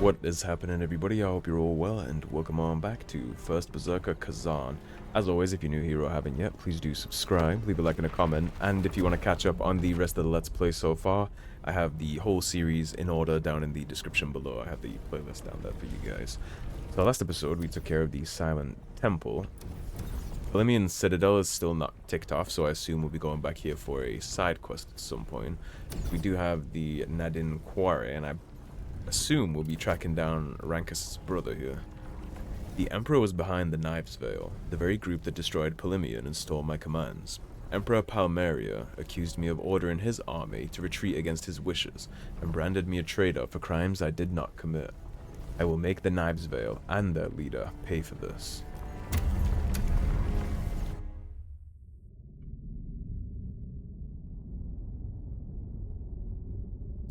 What is happening, everybody? I hope you're all well, and welcome on back to First Berserker KHAZAN. As always, if you're new here or haven't yet, please do subscribe, leave a like and a comment, and if you want to catch up on the rest of the Let's Play so far, I have the whole series in order down in the description below. I have the playlist down there for you guys. So last episode, we took care of the Silent Temple. Elamein Citadel is still not ticked off, so I assume we'll be going back here for a side quest at some point. We do have the Nadin Quarry, and I assume we'll be tracking down Rankus' brother here. The Emperor was behind the Knives Veil, the very group that destroyed Polymnion and stole my commands. Emperor Palmeria accused me of ordering his army to retreat against his wishes, and branded me a traitor for crimes I did not commit. I will make the Knives Veil and their leader pay for this.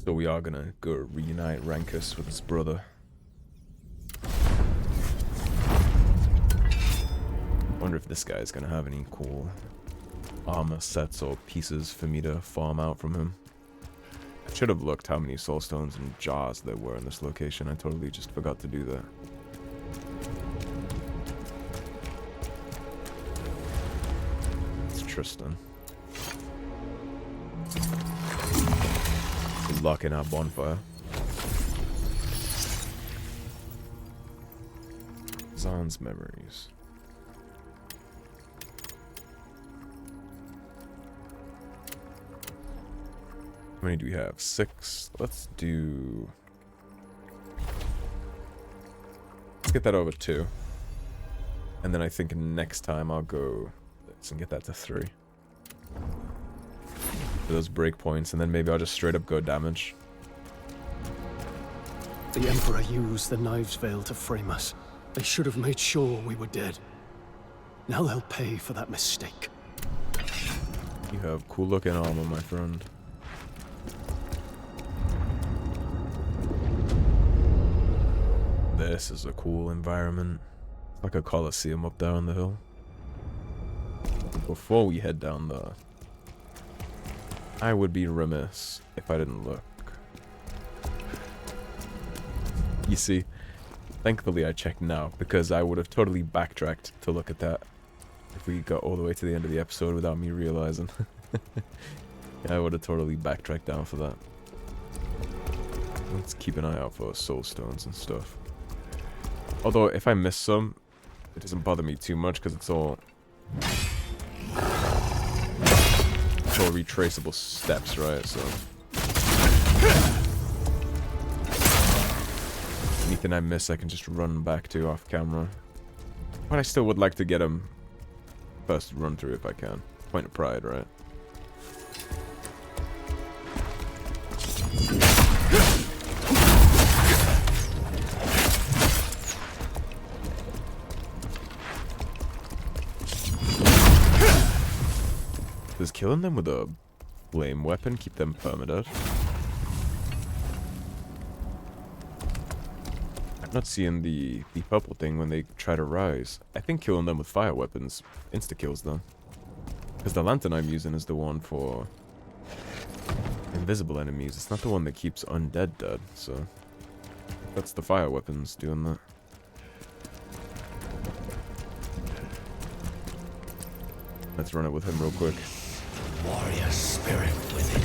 So we are gonna go reunite Rankus with his brother. Wonder if this guy is gonna have any cool armor sets or pieces for me to farm out from him. I should have looked how many soulstones and jars there were in this location. I totally just forgot to do that. It's Tristan. Lock in our bonfire. Zan's memories. How many do we have? 6. Let's get that over 2. And then I think next time I'll go and get that to 3. Those breakpoints, and then maybe I'll just straight up go damage. The Emperor used the Knives Veil to frame us. They should have made sure we were dead. Now they'll pay for that mistake. You have cool looking armor, my friend. This is a cool environment. It's like a coliseum up there on the hill. Before we head down there, I would be remiss if I didn't look. You see, thankfully I checked now, because I would have totally backtracked to look at that if we got all the way to the end of the episode without me realizing. I would have totally backtracked down for that. Let's keep an eye out for soul stones and stuff. Although, if I miss some, it doesn't bother me too much, because it's all retraceable steps, right? So anything I miss, I can just run back to off camera. But I still would like to get him first run through if I can. Point of pride, right? Does killing them with a flame weapon keep them permadead? I'm not seeing the purple thing when they try to rise. I think killing them with fire weapons insta-kills them. Because the lantern I'm using is the one for invisible enemies. It's not the one that keeps undead dead, so that's the fire weapons doing that. Let's run it with him real quick. Warrior spirit within.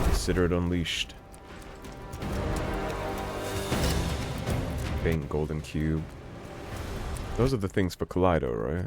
Consider it unleashed. Faint golden cube. Those are the things for Kaleido, right?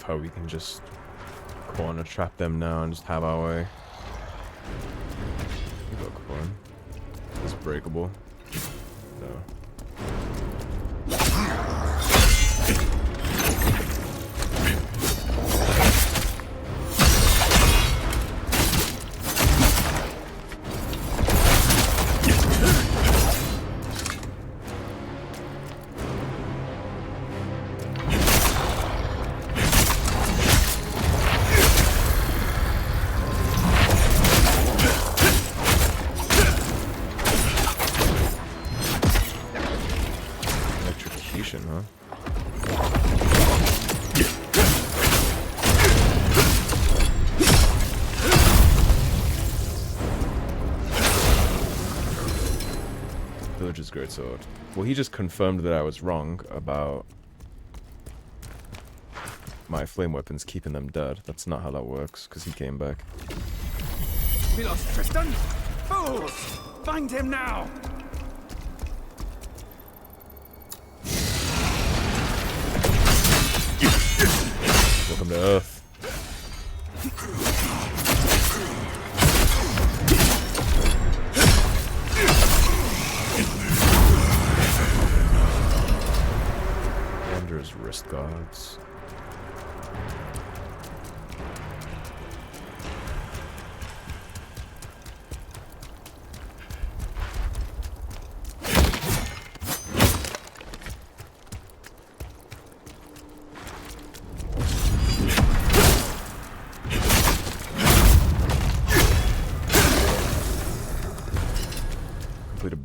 How we can just corner trap them now and just have our way. Look fun. It's breakable. No. greatsword. Well, he just confirmed that I was wrong about my flame weapons keeping them dead. That's not how that works, because he came back. We lost Tristan? Fools! Find him now! Welcome to Earth. Wanderer's wrist guards.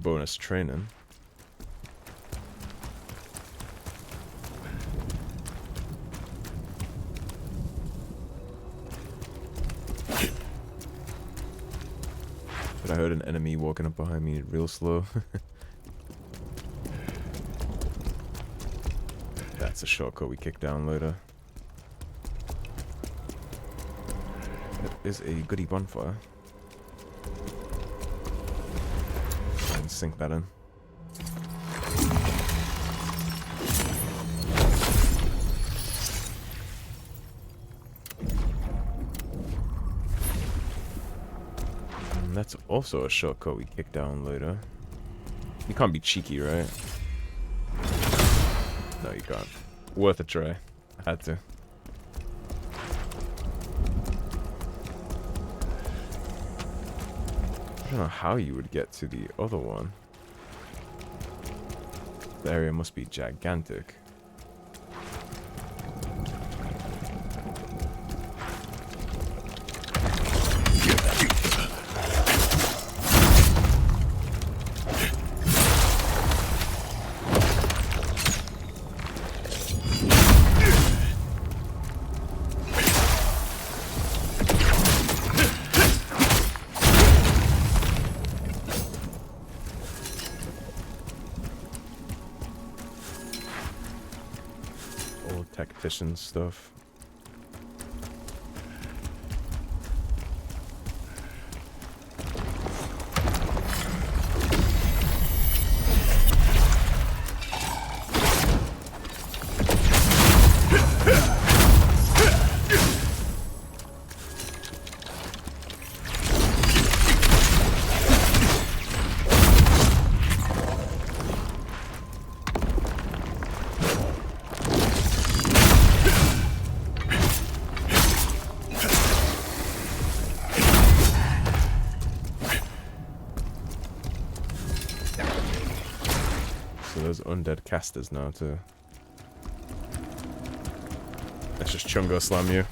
Bonus training. But I heard an enemy walking up behind me real slow. That's a shortcut we kick down later. That is a goodie bonfire. Sink that in. And that's also a shortcut we kick down later. You can't be cheeky, right? No, you can't. Worth a try. I had to. I don't know how you would get to the other one. The area must be gigantic. Tactician stuff. There's undead casters now too. Let's just chungo slam you.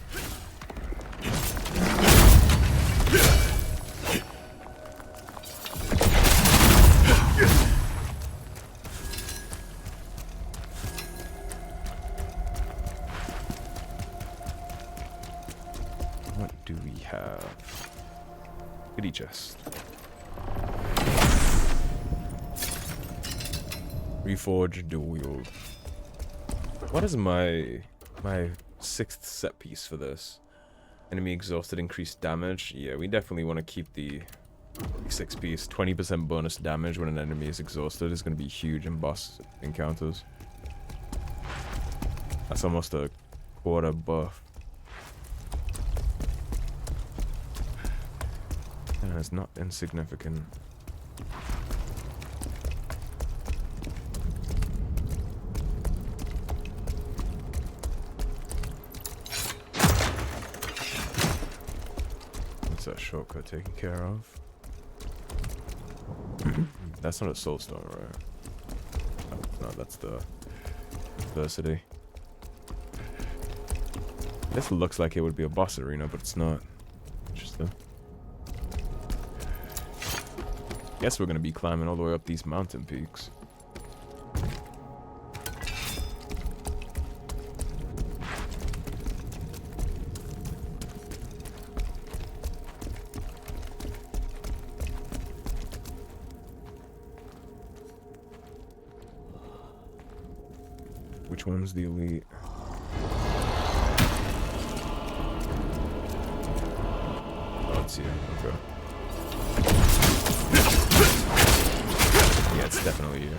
What do we have? Goodie chest. Reforge dual wield. What is my 6th set piece for this? Enemy exhausted, increased damage. Yeah, we definitely want to keep the 6th piece. 20% bonus damage when an enemy is exhausted is going to be huge in boss encounters. That's almost a quarter buff. And it's not insignificant. That shortcut taken care of. That's not a soulstone, right? No, that's the adversity. This looks like it would be a boss arena, but it's not. Interesting. Guess we're gonna be climbing all the way up these mountain peaks. Which one's the elite? Oh, it's you. Okay. Yeah, it's definitely you.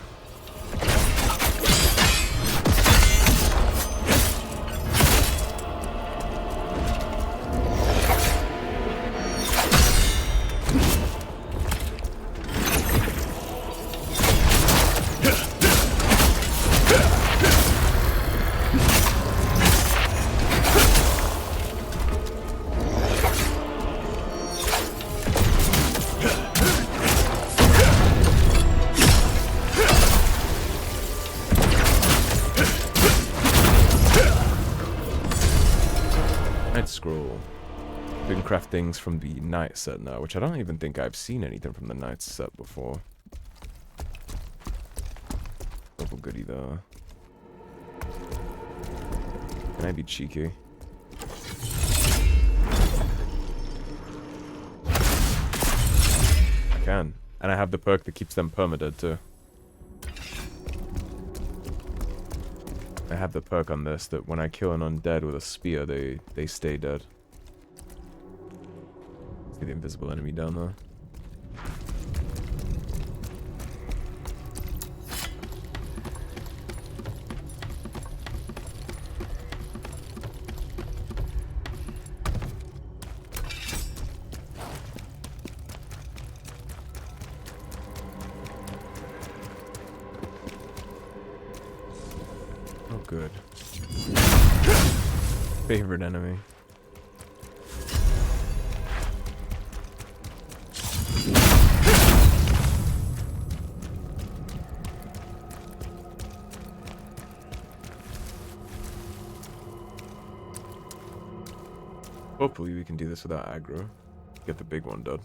Scroll. We can craft things from the Knight set now, which I don't even think I've seen anything from the Knight set before. Double goodie though. Can I be cheeky? I can. And I have the perk that keeps them permadead too. I have the perk on this that when I kill an undead with a spear, they stay dead. See the invisible enemy down there? Oh, good. Favorite enemy. Hopefully we can do this without aggro. Get the big one done.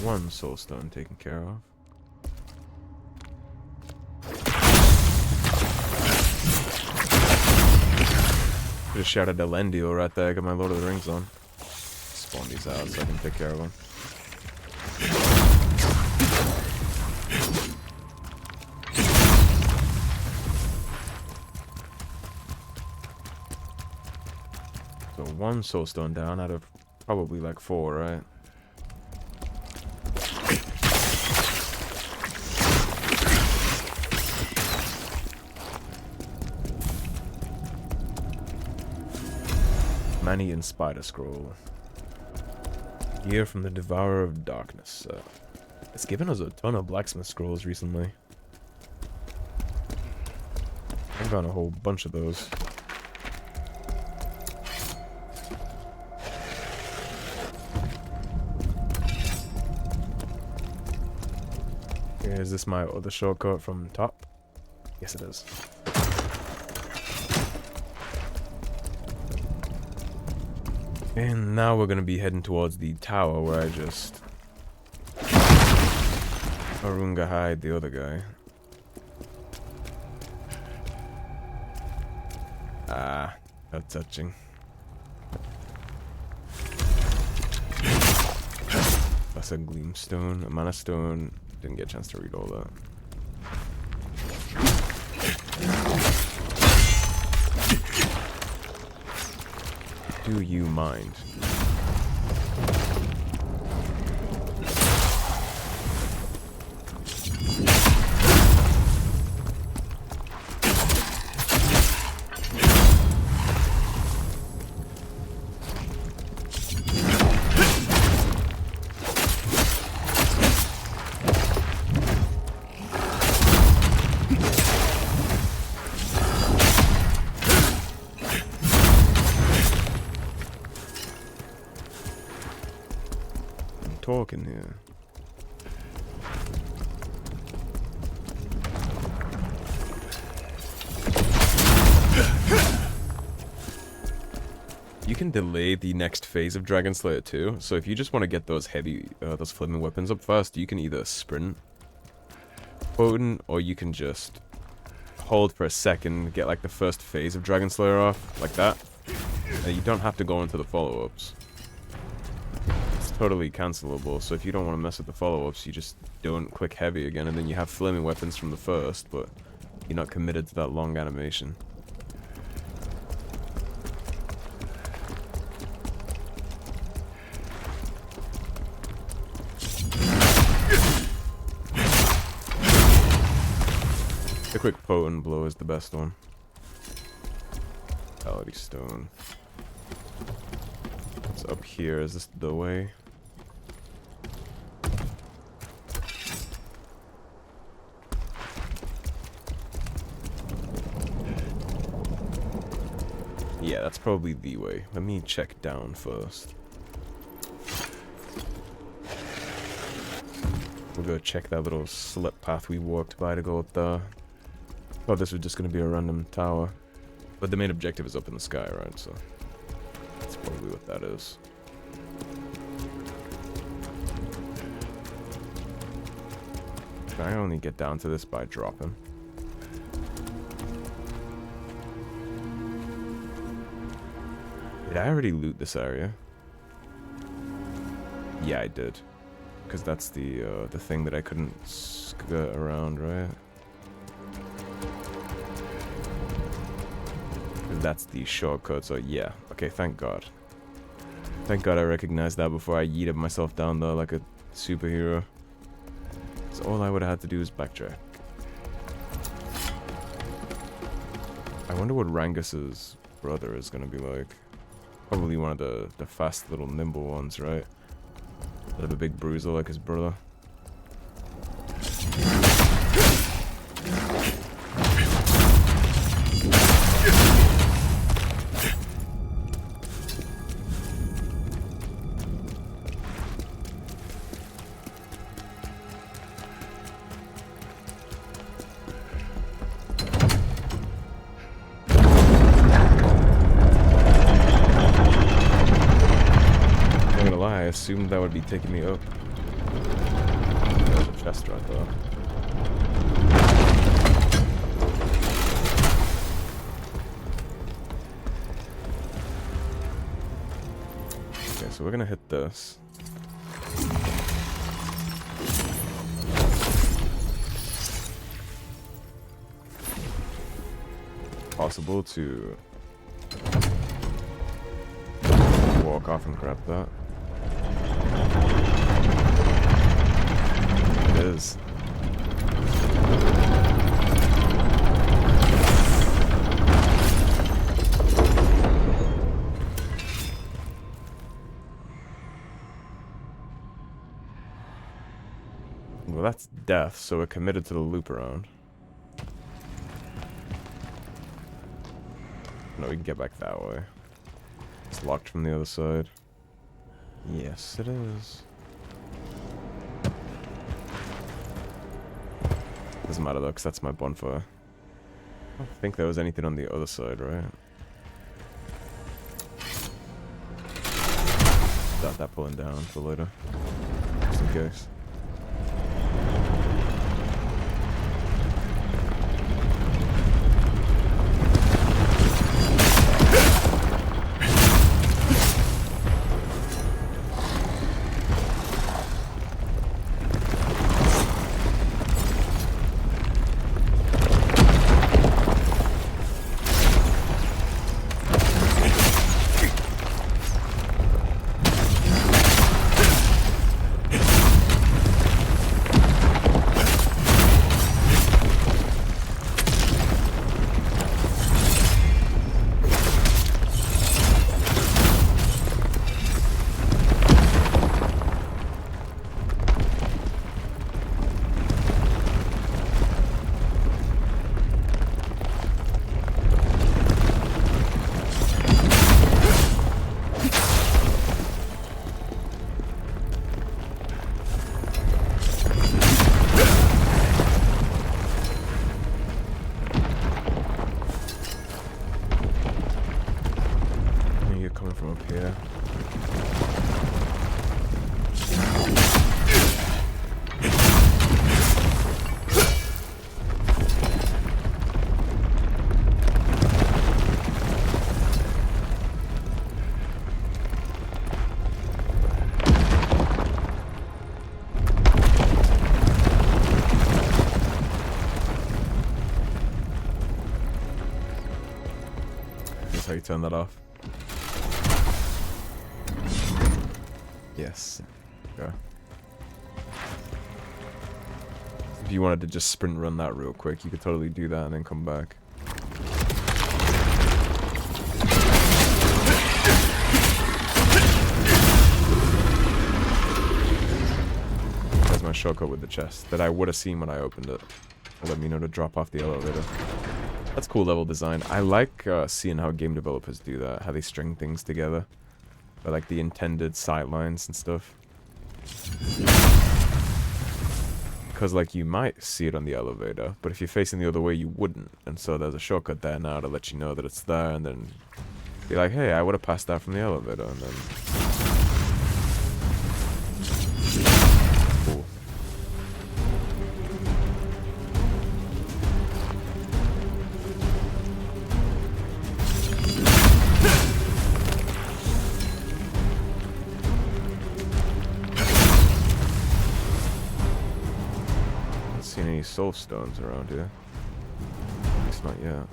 One soulstone taken care of. Just shouted Elendil right there. I got my Lord of the Rings on. Spawn these out so I can take care of them. So one soulstone down out of probably like 4, right? Mani and Spider Scroll. Gear from the Devourer of Darkness. It's given us a ton of blacksmith scrolls recently. I've gotten a whole bunch of those. Okay, is this my other shortcut from top? Yes, it is. And now we're gonna be heading towards the tower where I just Arunga hide the other guy. Ah, no touching. That's a gleamstone, a mana stone. Didn't get a chance to read all that. Do you mind? talking here? You can delay the next phase of Dragon Slayer too, so if you just want to get those heavy, those flaming weapons up first, you can either sprint, potent, or you can just hold for a second, get like the first phase of Dragon Slayer off, like that. And you don't have to go into the follow-ups. It's totally cancelable, so if you don't want to mess with the follow-ups, you just don't click heavy again, and then you have flaming weapons from the first, but you're not committed to that long animation. The quick potent blow is the best one. Vitality stone. It's up here. Is this the way? Yeah, that's probably the way. Let me check down first. We'll go check that little slip path we walked by to go up there. Thought this was just going to be a random tower. But the main objective is up in the sky, right? So that's probably what that is. Can I only get down to this by dropping? Did I already loot this area? Yeah, I did. Because that's the thing that I couldn't skirt around, right? That's the shortcut, so yeah. Okay, thank God. Thank God I recognized that before I yeeted myself down there like a superhero. So all I would have had to do is backtrack. I wonder what Rangus's brother is gonna be like. Probably one of the fast little nimble ones, right? Bit of a big bruiser like his brother. I assumed that would be taking me up. There's a chest right there. Okay, so we're gonna hit this. Possible to walk off and grab that. It is. Well, that's death, so we're committed to the loop around. No, we can get back that way. It's locked from the other side. Yes, it is. Doesn't matter though, because that's my bonfire. I don't think there was anything on the other side, right? Got that pulling down for later. Just in case. how you turn that off. Yes. Yeah. If you wanted to just sprint run that real quick, you could totally do that and then come back. That's my shortcut with the chest that I would have seen when I opened it. Let me know to drop off the elevator. That's cool level design. I like seeing how game developers do that, how they string things together. Or like the intended sightlines and stuff. Because like you might see it on the elevator, but if you're facing the other way you wouldn't. And so there's a shortcut there now to let you know that it's there, and then be like, hey, I would have passed that from the elevator, and then... Cool. Any soul stones around here? At least not yet.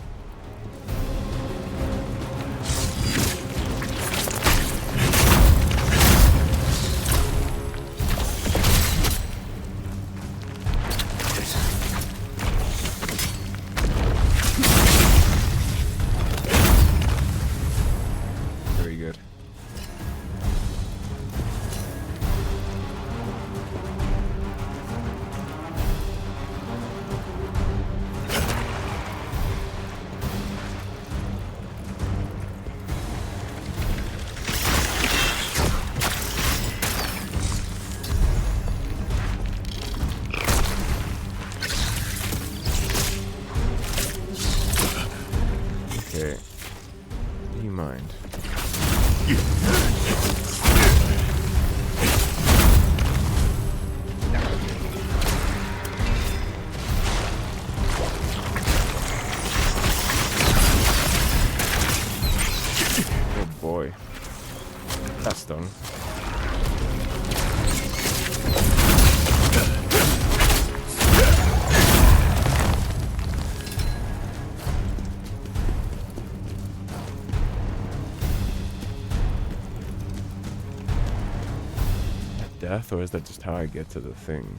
Very good. Okay. Do you mind? Oh boy. That stung. Death, or is that just how I get to the thing?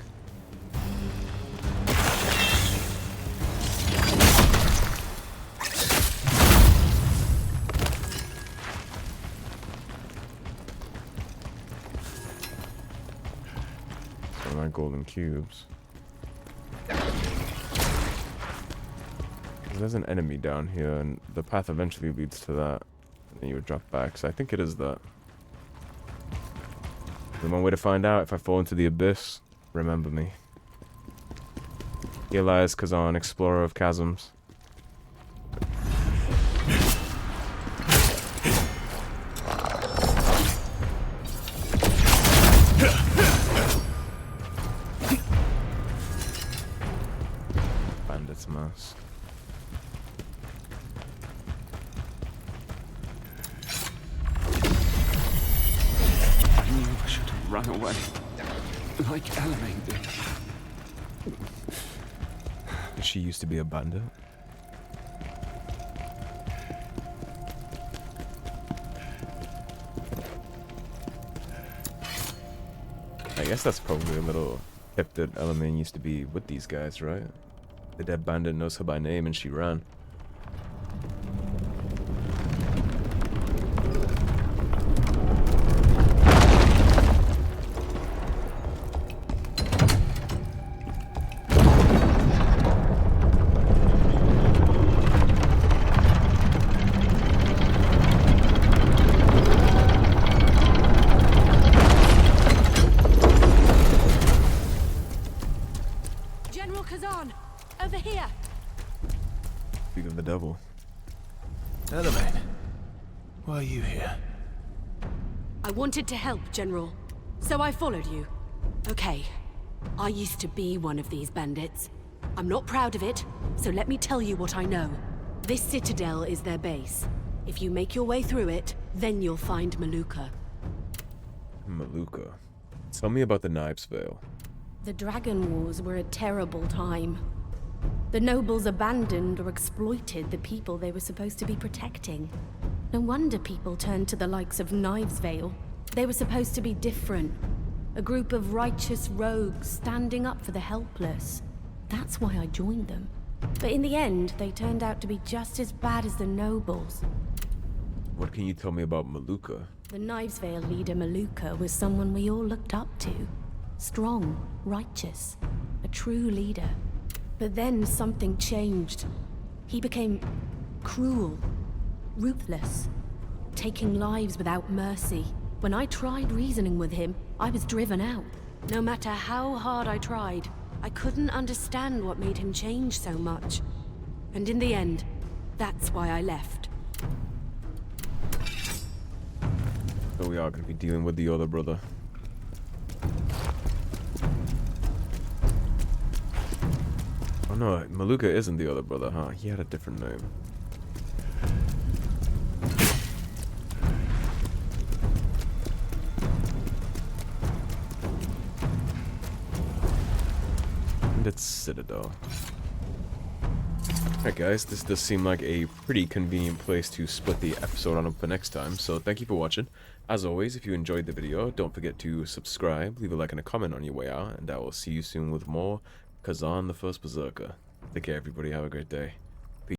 One of my golden cubes. There's an enemy down here, and the path eventually leads to that. And then you would drop back, so I think it is that. The one way to find out if I fall into the abyss, remember me. Here lies KHAZAN, explorer of chasms. Bandit's mask. Run away, like Elamein did. Did she used to be a bandit? I guess that's probably a little tip that Elamein used to be with these guys, right? The dead bandit knows her by name and she ran. KHAZAN, over here. Speak of the devil. Elamein, why are you here? I wanted to help, General, so I followed you. Okay, I used to be one of these bandits. I'm not proud of it, so let me tell you what I know. This Citadel is their base. If you make your way through it, then you'll find Maluka. Maluka. Tell me about the Knives Vale. The Dragon Wars were a terrible time. The nobles abandoned or exploited the people they were supposed to be protecting. No wonder people turned to the likes of Knives Vale. They were supposed to be different. A group of righteous rogues standing up for the helpless. That's why I joined them. But in the end, they turned out to be just as bad as the nobles. What can you tell me about Maluka? The Knives Vale leader Maluka was someone we all looked up to. Strong, righteous, a true leader. But then something changed. He became cruel, ruthless, taking lives without mercy. When I tried reasoning with him, I was driven out. No matter how hard I tried, I couldn't understand what made him change so much. And in the end, that's why I left. So we are going to be dealing with the other brother. Oh no, Maluka isn't the other brother, huh? He had a different name. And it's Citadel. Alright guys, this does seem like a pretty convenient place to split the episode on up for next time, so thank you for watching. As always, if you enjoyed the video, don't forget to subscribe, leave a like and a comment on your way out, and I will see you soon with more KHAZAN the First Berserker. Take care everybody, have a great day.